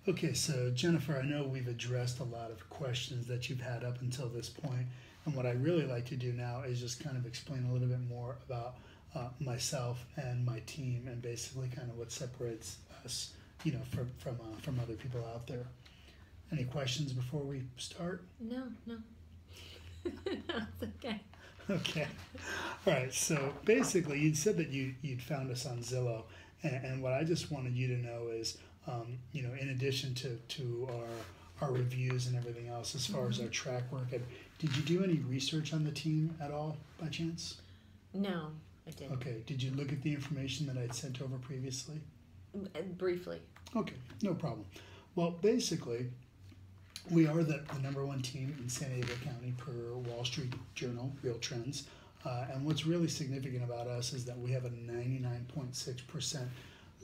Okay, so Jennifer, I know we've addressed a lot of questions that you've had up until this point, and what I really like to do now is just kind of explain a little bit more about myself and my team, and basically kind of what separates us, from other people out there. Any questions before we start? No, no. That's okay. Okay. All right. So basically, you'd said that you'd found us on Zillow, and what I just wanted you to know is, in addition to our reviews and everything else, as far as our track record, did you do any research on the team at all by chance? No, I didn't. Okay. Did you look at the information that I'd sent over previously? Briefly. Okay. No problem. Well, basically, we are the number one team in San Diego County per Wall Street Journal, Real Trends. And what's really significant about us is that we have a 99.6%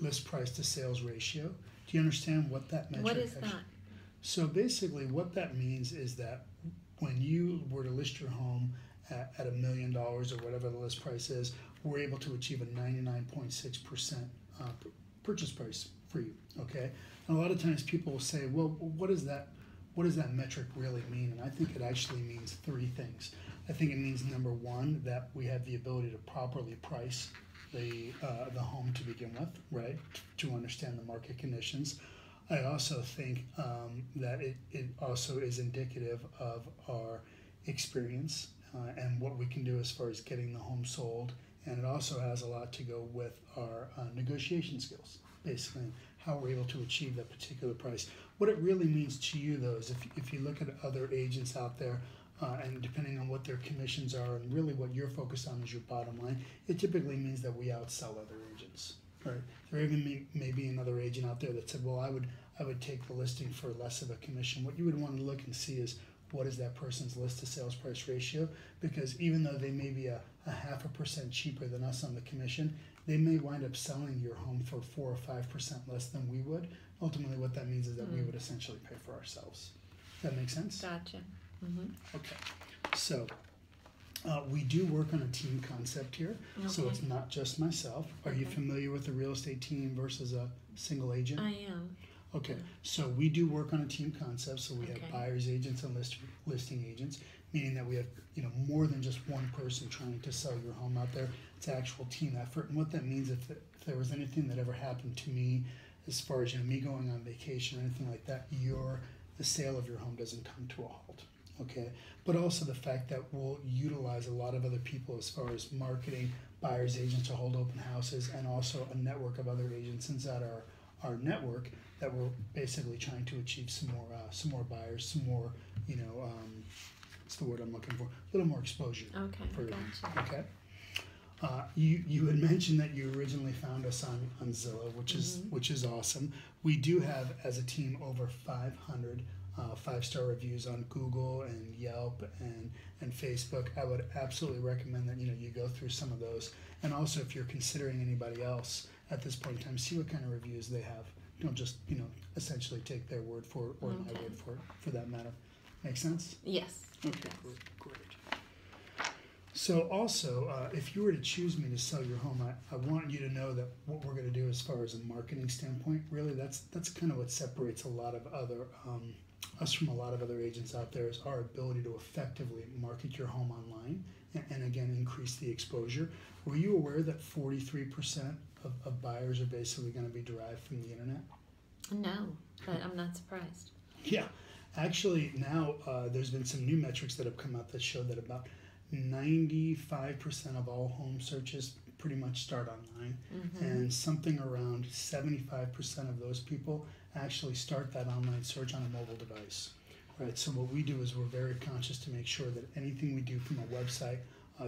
list price to sales ratio. Do you understand what that metric What is that? So basically what that means is that when you were to list your home at $1 million or whatever the list price is, we're able to achieve a 99.6% purchase price for you, okay? And a lot of times people will say, well, what does that metric really mean? And I think it actually means three things. I think it means, number one, that we have the ability to properly price the home to begin with, right? To understand the market conditions. I also think that it also is indicative of our experience and what we can do as far as getting the home sold. And it also has a lot to go with our negotiation skills, basically, how we're able to achieve that particular price. What it really means to you, though, is if you look at other agents out there, and depending on what their commissions are and really what you're focused on is your bottom line, it typically means that we outsell other agents. Right? There even may be another agent out there that said, well, I would take the listing for less of a commission. What you would want to look and see is, what is that person's list to sales price ratio? Because even though they may be a 0.5% cheaper than us on the commission, they may wind up selling your home for 4 or 5% less than we would. Ultimately, what that means is that we would essentially pay for ourselves. Does that make sense? Gotcha. Mm-hmm. Okay. So we do work on a team concept here. Okay. So it's not just myself. Are you familiar with the real estate team versus a single agent? I am. Okay, so we do work on a team concept. So we have buyers agents and listing agents, meaning that we have more than just one person trying to sell your home out there. It's an actual team effort. And what that means, if there was anything that ever happened to me, as far as me going on vacation or anything like that, the sale of your home doesn't come to a halt. Okay, but also the fact that we'll utilize a lot of other people as far as marketing, buyers agents to hold open houses, and also a network of other agents inside our network that we're basically trying to achieve some more buyers, some more, what's the word I'm looking for? A little more exposure. Okay, gotcha. Okay. You had mentioned that you originally found us on Zillow, which is awesome. We do have, as a team, over 500 5-star reviews on Google and Yelp and Facebook. I would absolutely recommend that you go through some of those. And also, if you're considering anybody else at this point in time, see what kind of reviews they have. Don't just essentially take their word for it or my word for that matter. Make sense? Yes. Okay, great. So also, if you were to choose me to sell your home, I want you to know that what we're going to do as far as a marketing standpoint, really that's kind of what separates a lot of other us from a lot of other agents out there, is our ability to effectively market your home online and again increase the exposure. Were you aware that 43% of buyers are basically going to be derived from the internet? No, but I'm not surprised. Yeah, actually now there's been some new metrics that have come out that show that about 95% of all home searches pretty much start online, and something around 75% of those people actually start that online search on a mobile device. Right. So what we do is we're very conscious to make sure that anything we do from a website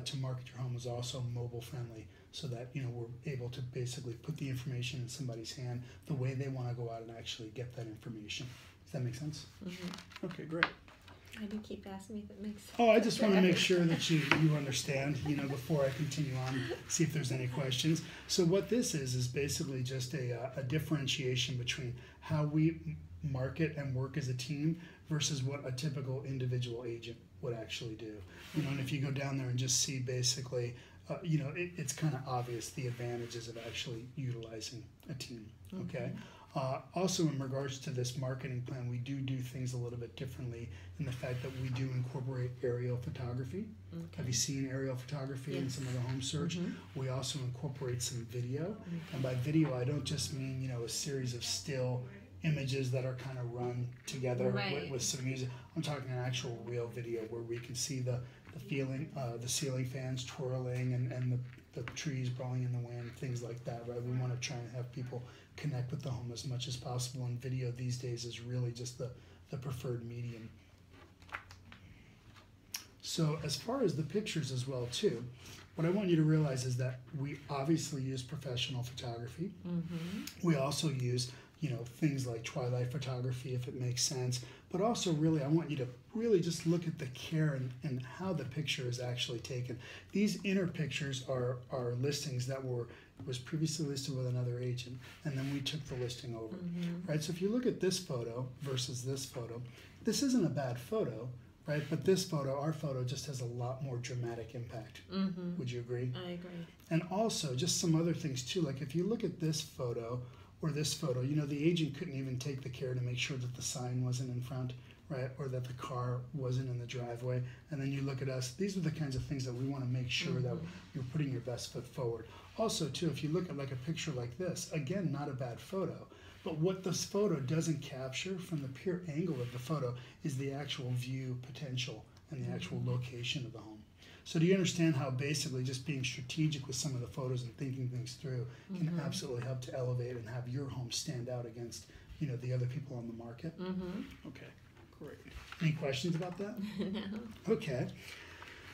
to market your home is also mobile friendly, so that we're able to basically put the information in somebody's hand the way they want to go out and actually get that information. Does that make sense? Okay, great. I do keep asking me if it makes sense. Oh, I just want to make sure that you understand, before I continue on, see if there's any questions. So what this is basically just a differentiation between how we market and work as a team versus what a typical individual agent would actually do. And if you go down there and just see basically, it's kind of obvious the advantages of actually utilizing a team, okay? Also, in regards to this marketing plan, we do things a little bit differently in the fact that we do incorporate aerial photography. Okay. Have you seen aerial photography in Yes. some of the home search? Mhm. We also incorporate some video. Okay. And by video, I don't just mean, a series of still images that are kind of run together Right. with some music. I'm talking an actual real video where we can see the ceiling fans twirling and the trees blowing in the wind, things like that, right? We want to try and have people connect with the home as much as possible, and video these days is really just the preferred medium. So as far as the pictures as well too, what I want you to realize is that we obviously use professional photography. Mm-hmm. We also use, things like twilight photography if it makes sense, but also really I want you to really just look at the care and how the picture is actually taken. These inner pictures are listings that was previously listed with another agent, and then we took the listing over, Mm-hmm. right? So if you look at this photo versus this photo, this isn't a bad photo, right? But this photo, our photo, just has a lot more dramatic impact. Mm-hmm. Would you agree? I agree. And also, just some other things too, like if you look at this photo or this photo, the agent couldn't even take the care to make sure that the sign wasn't in front, right? Or that the car wasn't in the driveway. And then you look at us, these are the kinds of things that we want to make sure that you're putting your best foot forward. Also too, if you look at like a picture like this, again, not a bad photo. But what this photo doesn't capture from the pure angle of the photo is the actual view potential and the actual location of the home. So do you understand how basically just being strategic with some of the photos and thinking things through can absolutely help to elevate and have your home stand out against, the other people on the market? Mm-hmm. Okay, great. Any questions about that? No. Okay.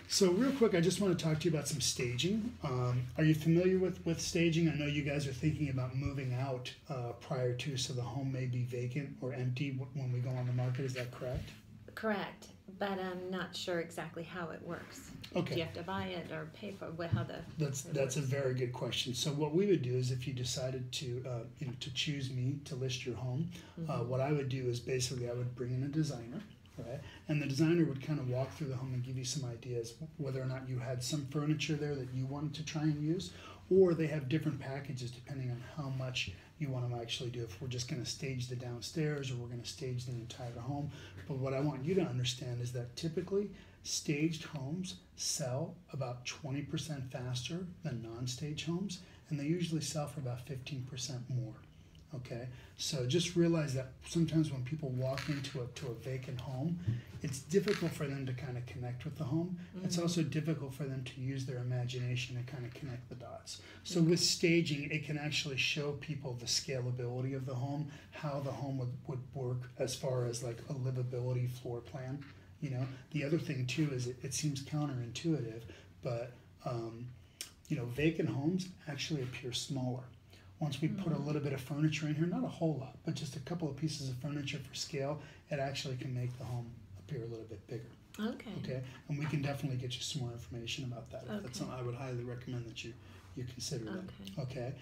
So real quick, I just want to talk to you about some staging. Are you familiar with staging? I know you guys are thinking about moving out prior to, so the home may be vacant or empty when we go on the market. Is that correct? Correct, but I'm not sure exactly how it works. Okay. Do you have to buy it or pay for how the? That's a very good question. So what we would do is, if you decided to to choose me to list your home, what I would do is basically I would bring in a designer, right? And the designer would kind of walk through the home and give you some ideas whether or not you had some furniture there that you wanted to try and use, or they have different packages depending on how much you want to actually do. If we're just going to stage the downstairs or we're going to stage the entire home. But what I want you to understand is that typically staged homes sell about 20% faster than non-stage homes, and they usually sell for about 15% more. Okay, so just realize that sometimes when people walk into a vacant home, it's difficult for them to kind of connect with the home. It's also difficult for them to use their imagination and kind of connect the dots. So with staging, it can actually show people the scalability of the home, how the home would work as far as like a livability floor plan. The other thing too is it seems counterintuitive, but vacant homes actually appear smaller. Once we put a little bit of furniture in here, not a whole lot, but just a couple of pieces of furniture for scale, it actually can make the home appear a little bit bigger. Okay. Okay, and we can definitely get you some more information about that. If that's something I would highly recommend that you consider that. Okay.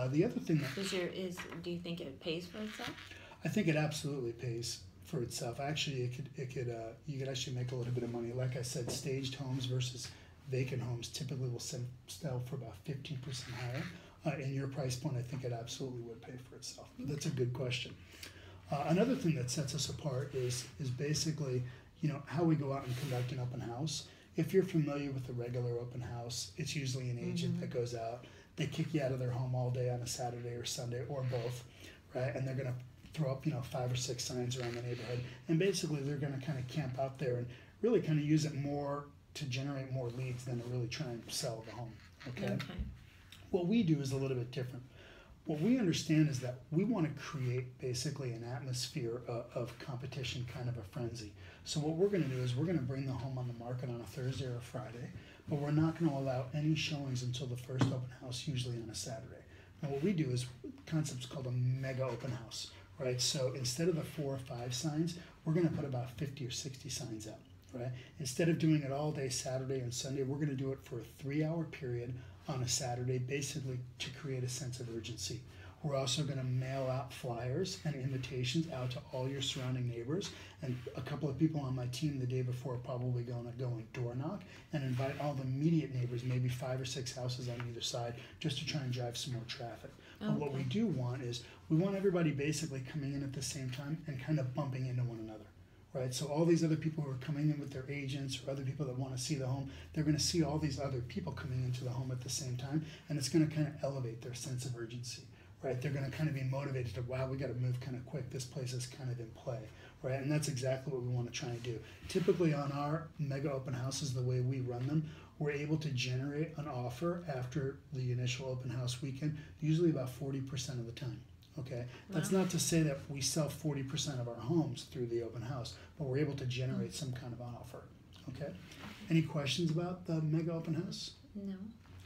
The other thing that Do you think it pays for itself? I think it absolutely pays for itself. Actually, you could actually make a little bit of money. Like I said, staged homes versus vacant homes typically will sell for about 15% higher. In your price point, I think it absolutely would pay for itself. But that's a good question. Another thing that sets us apart is basically, how we go out and conduct an open house. If you're familiar with a regular open house, it's usually an agent that goes out. They kick you out of their home all day on a Saturday or Sunday or both, right? And they're going to throw up, 5 or 6 signs around the neighborhood. And basically, they're going to kind of camp out there and really kind of use it more to generate more leads than to really try and sell the home. Okay. What we do is a little bit different. What we understand is that we want to create basically an atmosphere of competition, kind of a frenzy. So what we're going to do is we're going to bring the home on the market on a Thursday or a Friday, but we're not going to allow any showings until the first open house, usually on a Saturday. Now what we do is concepts called a mega open house, right? So instead of the 4 or 5 signs, we're going to put about 50 or 60 signs out, right? Instead of doing it all day Saturday and Sunday, we're going to do it for a 3-hour period on a Saturday, basically to create a sense of urgency. We're also going to mail out flyers and invitations out to all your surrounding neighbors, and a couple of people on my team the day before are probably going to go and door knock and invite all the immediate neighbors, maybe 5 or 6 houses on either side, just to try and drive some more traffic. And what we Okay. do want is we want everybody basically coming in at the same time and kind of bumping into one another. Right, so all these other people who are coming in with their agents or other people that want to see the home, they're going to see all these other people coming into the home at the same time, and it's going to kind of elevate their sense of urgency. Right, they're going to kind of be motivated to, wow, we got to move kind of quick. This place is kind of in play. Right, and that's exactly what we want to try and do. Typically on our mega open houses, the way we run them, we're able to generate an offer after the initial open house weekend, usually about 40% of the time. Okay, that's Wow. not to say that we sell 40% of our homes through the open house, but we're able to generate some kind of an offer. Okay, any questions about the mega open house? No.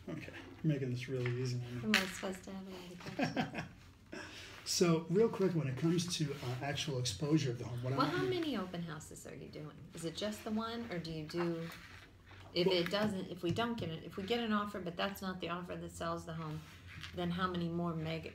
Okay, you're making this really easy on Am I supposed to have any questions? me. So, real quick, when it comes to actual exposure of the home, what Well, I how want you- many open houses are you doing? Is it just the one, or do you do? If Well- it doesn't, if we don't get it, if we get an offer, but that's not the offer that sells the home, then how many more mega?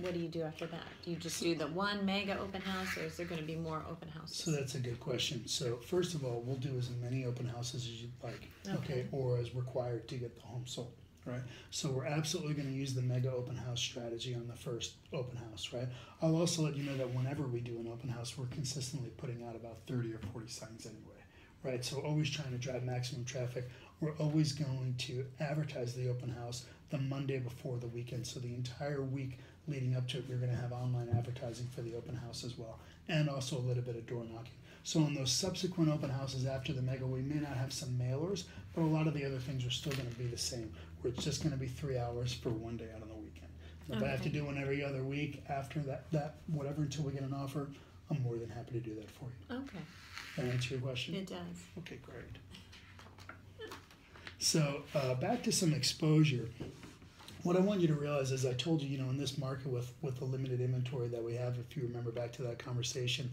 What do you do after that? Do you just do the one mega open house, or is there going to be more open houses? So that's a good question. So first of all, we'll do as many open houses as you'd like, Okay. or as required to get the home sold, right? So we're absolutely going to use the mega open house strategy on the first open house, right? I'll also let you know that whenever we do an open house, we're consistently putting out about 30 or 40 signs anyway, right? So always trying to drive maximum traffic. We're always going to advertise the open house the Monday before the weekend. So the entire week leading up to it, you're going to have online advertising for the open house as well, and also a little bit of door knocking. So on those subsequent open houses after the mega, we may not have some mailers, but a lot of the other things are still going to be the same, where it's just going to be 3 hours for one day out of the weekend. And if I have to Okay. do one every other week after that whatever until we get an offer, I'm more than happy to do that for you. Okay, That answer your question? it does. Okay, great. So back to some exposure. What I want you to realize is I told you, in this market with the limited inventory that we have, if you remember back to that conversation,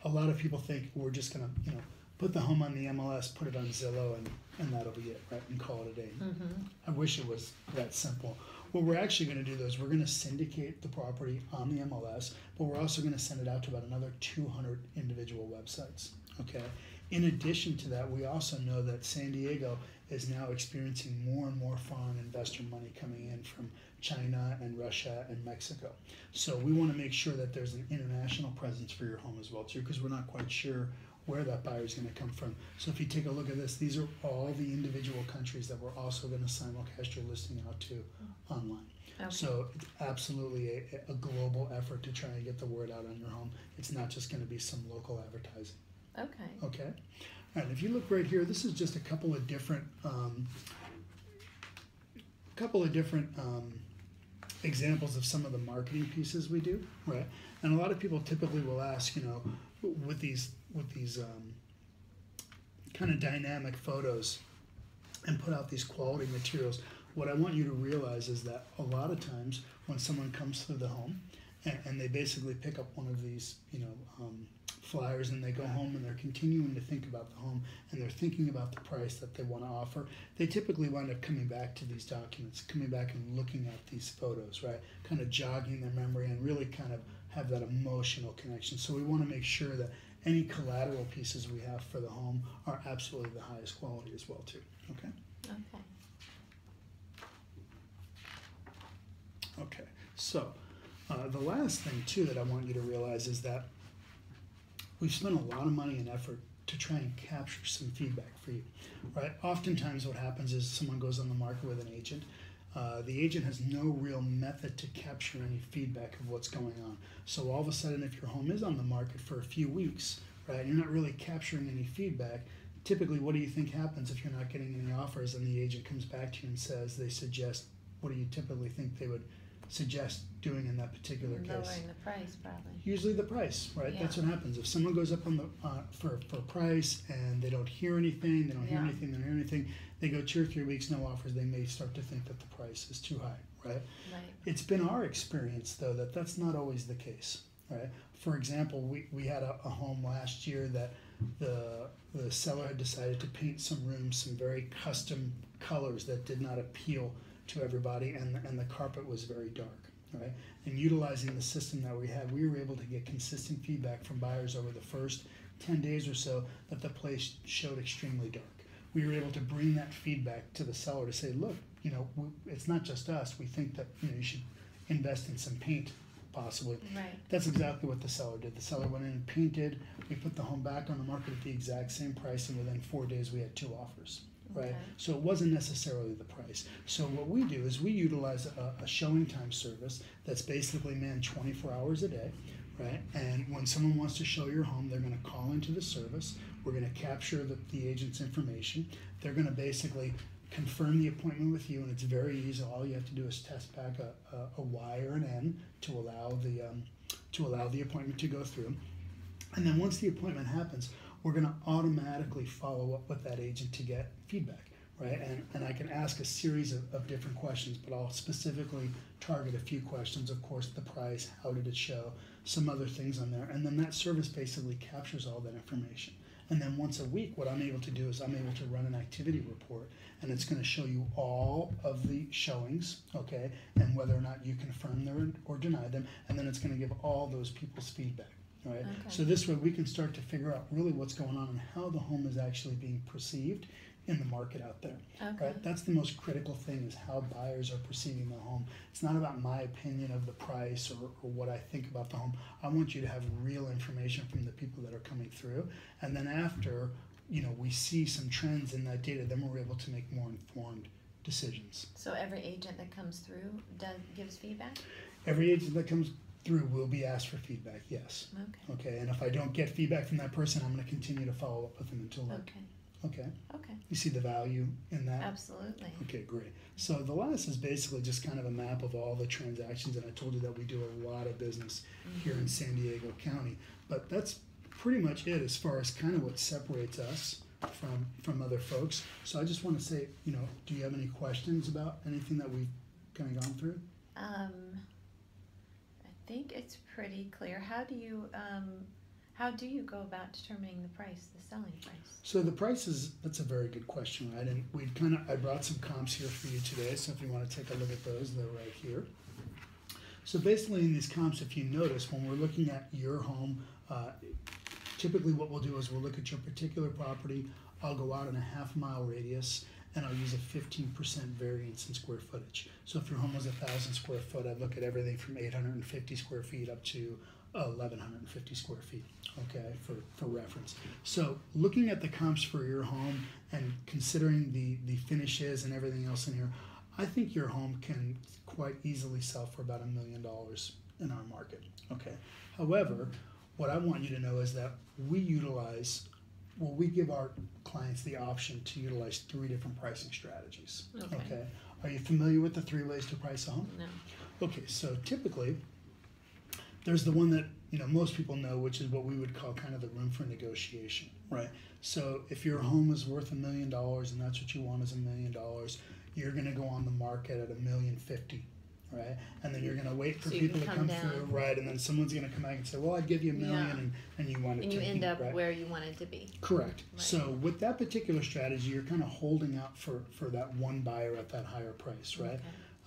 a lot of people think we're just going to, put the home on the MLS, put it on Zillow, and that'll be it, right? And call it a day. Mm-hmm. I wish it was that simple. What we're actually going to do though is we're going to syndicate the property on the MLS, but we're also going to send it out to about another 200 individual websites. Okay. In addition to that, we also know that San Diego is now experiencing more and more foreign investor money coming in from China and Russia and Mexico. So we want to make sure that there's an international presence for your home as well too, because we're not quite sure where that buyer is going to come from. So if you take a look at this, these are all the individual countries that we're also going to simulcast your listing out to online. Okay. So it's absolutely a global effort to try and get the word out on your home. It's not just going to be some local advertising. Okay. Okay. All right. If you look right here, this is just a couple of different examples of some of the marketing pieces we do, right? And a lot of people typically will ask, with these kind of dynamic photos and put out these quality materials. What I want you to realize is that a lot of times when someone comes through the home and they basically pick up one of these, flyers, and they go home and they're continuing to think about the home and they're thinking about the price that they want to offer, they typically wind up coming back to these documents, coming back and looking at these photos, right? Kind of jogging their memory and really kind of have that emotional connection. So we want to make sure that any collateral pieces we have for the home are absolutely the highest quality as well too. Okay. Okay. Okay. So the last thing too that I want you to realize is that we've spent a lot of money and effort to try and capture some feedback for you, right? Oftentimes what happens is someone goes on the market with an agent. The agent has no real method to capture any feedback of what's going on. So all of a sudden, if your home is on the market for a few weeks, right, you're not really capturing any feedback. Typically, what do you think happens if you're not getting any offers and the agent comes back to you and says they suggest, what do you typically think they would suggest doing in that particular case? Lowering the price, probably. Usually the price, right? Yeah. That's what happens. If someone goes up on the for price and they don't hear anything, they don't hear anything, they go 2 or 3 weeks, no offers, they may start to think that the price is too high, right? Right. It's been our experience though that that's not always the case, right? For example, we had a home last year that the seller had decided to paint some rooms some very custom colors that did not appeal to everybody, and the carpet was very dark, right? And utilizing the system that we had, we were able to get consistent feedback from buyers over the first 10 days or so that the place showed extremely dark. We were able to bring that feedback to the seller to say, look, it's not just us. We think that you should invest in some paint possibly. Right. That's exactly what the seller did. The seller went in and painted. We put the home back on the market at the exact same price, and within 4 days we had 2 offers. Right? Okay. So it wasn't necessarily the price. So what we do is we utilize a showing time service that's basically manned 24 hours a day, right? And when someone wants to show your home, they're going to call into the service. We're going to capture the agent's information. They're going to basically confirm the appointment with you, and it's very easy. All you have to do is test back a Y or an N to allow the appointment to go through. And then once the appointment happens, we're going to automatically follow up with that agent to get feedback, right? And I can ask a series of different questions, but I'll specifically target a few questions. Of course, the price, how did it show, some other things on there. And then that service basically captures all that information. And then once a week, what I'm able to do is I'm able to run an activity report, and it's going to show you all of the showings, okay, and whether or not you confirm them or deny them, and then it's going to give all those people's feedback. Right? Okay. So this way we can start to figure out really what's going on and how the home is actually being perceived in the market out there. Okay. Right? That's the most critical thing, is how buyers are perceiving the home. It's not about my opinion of the price or what I think about the home. I want you to have real information from the people that are coming through. And then after, we see some trends in that data, then we're able to make more informed decisions. So every agent that comes through gives feedback? Every agent that comes through will be asked for feedback, yes. Okay, and if I don't get feedback from that person, I'm going to continue to follow up with them until then. Okay. You see the value in that? Absolutely. Okay, great. So the last is basically just kind of a map of all the transactions, and I told you that we do a lot of business here in San Diego County. But that's pretty much it as far as kind of what separates us from other folks. So I just want to say, do you have any questions about anything that we've kind of gone through? I think it's pretty clear. How do you go about determining the price, the selling price? So the prices, that's a very good question, right? And I brought some comps here for you today, so if you want to take a look at those, they're right here. So basically in these comps, if you notice, when we're looking at your home, typically what we'll do is we'll look at your particular property. I'll go out in a half-mile radius, and I'll use a 15% variance in square footage. So if your home was 1,000 square foot, I'd look at everything from 850 square feet up to 1,150 square feet, okay, for reference. So looking at the comps for your home and considering the finishes and everything else in here, I think your home can quite easily sell for about $1 million in our market, okay? However, what I want you to know is that we give our clients the option to utilize 3 different pricing strategies. Okay. Are you familiar with the 3 ways to price a home? No. Okay, so typically there's the one that most people know, which is what we would call kind of the room for negotiation, right? So if your home is worth $1 million and that's what you want is $1 million, you're going to go on the market at $1,050,000. Right, and then you're going to wait for people to come through, right? And then someone's going to come back and say, "Well, I'd give you $1 million," and you want to. And you end up right? where you wanted to be. Correct. Right. So with that particular strategy, you're kind of holding out for that one buyer at that higher price, right?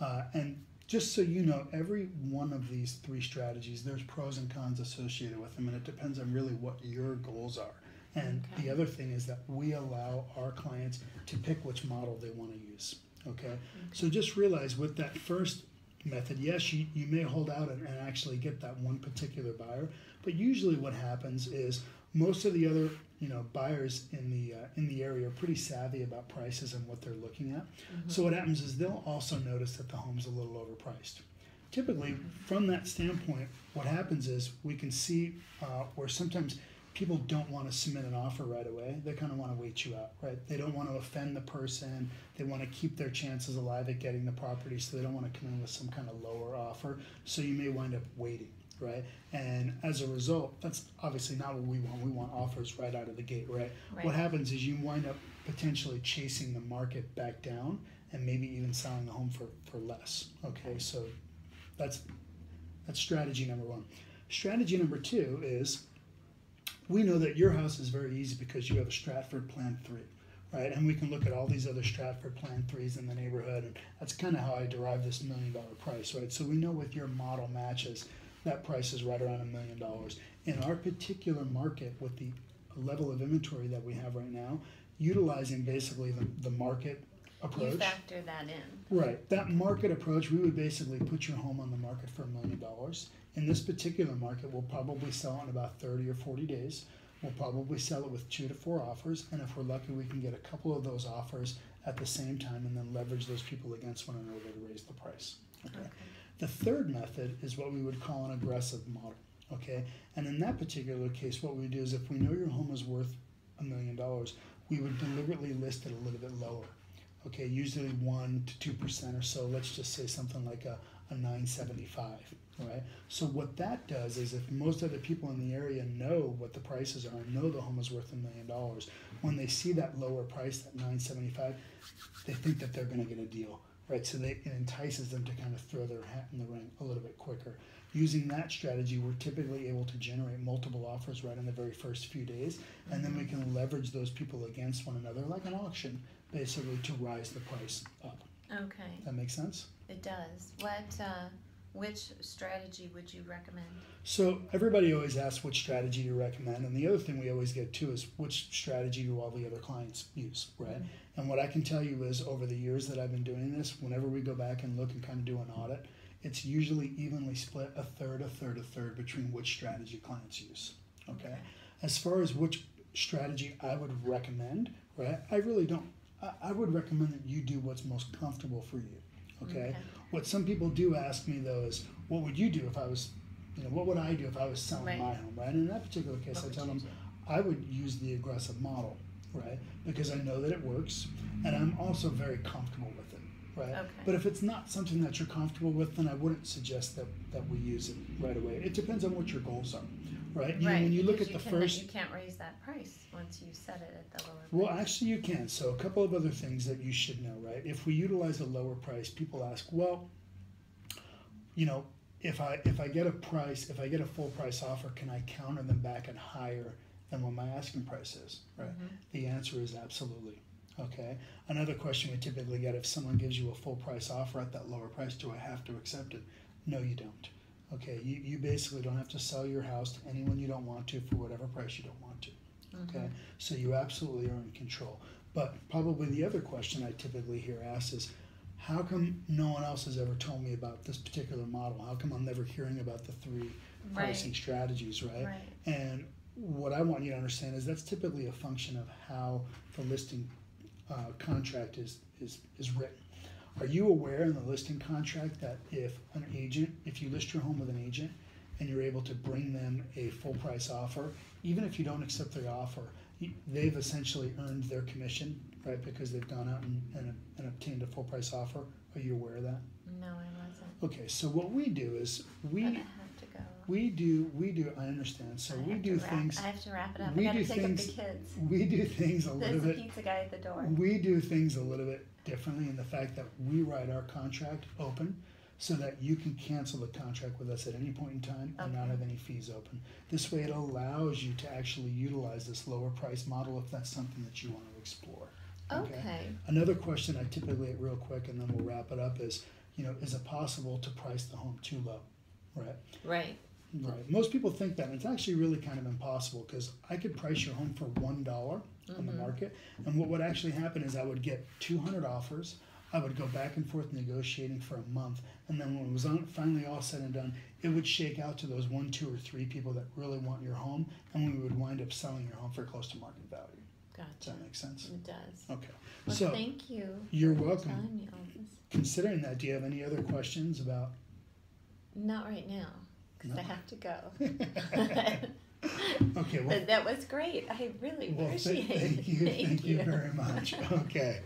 Okay. And just so you know, every one of these 3 strategies, there's pros and cons associated with them, and it depends on really what your goals are. And the other thing is that we allow our clients to pick which model they want to use. Okay. So just realize with that first method, yes, you may hold out and actually get that one particular buyer, but usually what happens is most of the other buyers in the area are pretty savvy about prices and what they're looking at. So what happens is they'll also notice that the home's a little overpriced. Typically, from that standpoint, what happens is we can see where sometimes people don't want to submit an offer right away. They kind of want to wait you out, right? They don't want to offend the person. They want to keep their chances alive at getting the property, so they don't want to come in with some kind of lower offer. So you may wind up waiting, right? And as a result, that's obviously not what we want. We want offers right out of the gate, right? What happens is you wind up potentially chasing the market back down and maybe even selling the home for less, okay? So that's strategy number 1. Strategy number 2 is, we know that your house is very easy because you have a Stratford Plan 3, right? And we can look at all these other Stratford Plan 3s in the neighborhood, and that's kind of how I derive this $1 million price, right? So we know with your model matches, that price is right around $1 million. In our particular market, with the level of inventory that we have right now, utilizing basically the market approach. You factor that in. Right. That market approach, we would basically put your home on the market for $1 million. In this particular market, we'll probably sell it in about 30 or 40 days. We'll probably sell it with 2 to 4 offers, and if we're lucky, we can get a couple of those offers at the same time and then leverage those people against one another to raise the price. Okay. The third method is what we would call an aggressive model. Okay. And in that particular case, what we do is if we know your home is worth $1 million, we would deliberately list it a little bit lower. Okay, usually 1 to 2% or so. Let's just say something like a 975, right? So what that does is if most other people in the area know what the prices are and know the home is worth $1 million, when they see that lower price, that 975, they think that they're going to get a deal, right? So it entices them to kind of throw their hat in the ring a little bit quicker. Using that strategy, we're typically able to generate multiple offers right in the very first few days, and then we can leverage those people against one another like an auction, basically to rise the price up. Okay. That makes sense? It does. Which strategy would you recommend? So everybody always asks which strategy to recommend, and the other thing we always get too is which strategy do all the other clients use, right? Mm-hmm. And what I can tell you is over the years that I've been doing this, whenever we go back and look and kind of do an audit, it's usually evenly split a third between which strategy clients use, okay? As far as which strategy I would recommend, right, I really don't. I would recommend that you do what's most comfortable for you, okay? What some people do ask me though is, what would you do if I was, what would I do if I was selling my home, right? And in that particular case, I tell them I would use the aggressive model, right? Because I know that it works, and I'm also very comfortable with it, right? Okay. But if it's not something that you're comfortable with, then I wouldn't suggest that we use it right away. It depends on what your goals are. Right. When you look at the first, you can't raise that price once you set it at the lower price. Well, actually, you can. So a couple of other things that you should know, right? If we utilize a lower price, people ask, well, if I get a full price offer, can I counter them back at higher than what my asking price is, right? Mm-hmm. The answer is absolutely. Okay. Another question we typically get: if someone gives you a full price offer at that lower price, do I have to accept it? No, you don't. Okay, you basically don't have to sell your house to anyone you don't want to for whatever price you don't want to. Okay, mm-hmm. So you absolutely are in control. But probably the other question I typically hear asked is, how come no one else has ever told me about this particular model? How come I'm never hearing about the 3 pricing strategies, right? And what I want you to understand is that's typically a function of how the listing contract is written. Are you aware in the listing contract that if you list your home with an agent and you're able to bring them a full price offer, even if you don't accept their offer, they've essentially earned their commission, right? Because they've gone out and obtained a full price offer. Are you aware of that? No, I wasn't. Okay, so what we do is I have to go. We do. I understand. So we do things. I have to wrap it up. I got to pick up the kids. We do things a little bit. There's a pizza guy at the door. We do things a little bit differently in the fact that we write our contract open so that you can cancel the contract with us at any point in time and not have any fees open. This way it allows you to actually utilize this lower price model if that's something that you want to explore. Okay. Another question I typically get real quick and then we'll wrap it up is, is it possible to price the home too low? Right. Most people think that, and it's actually really kind of impossible because I could price your home for $1 on the market, and what would actually happen is I would get 200 offers. I would go back and forth negotiating for a month, and then when it was finally all said and done, it would shake out to those 1, 2, or 3 people that really want your home, and we would wind up selling your home for close to market value. Gotcha. Does that make sense? It does. Okay. Well, so thank you. You're welcome. Considering that, do you have any other questions about? Not right now, because I have to go. Okay, well, but that was great. I really appreciate it. Thank you very much. Okay.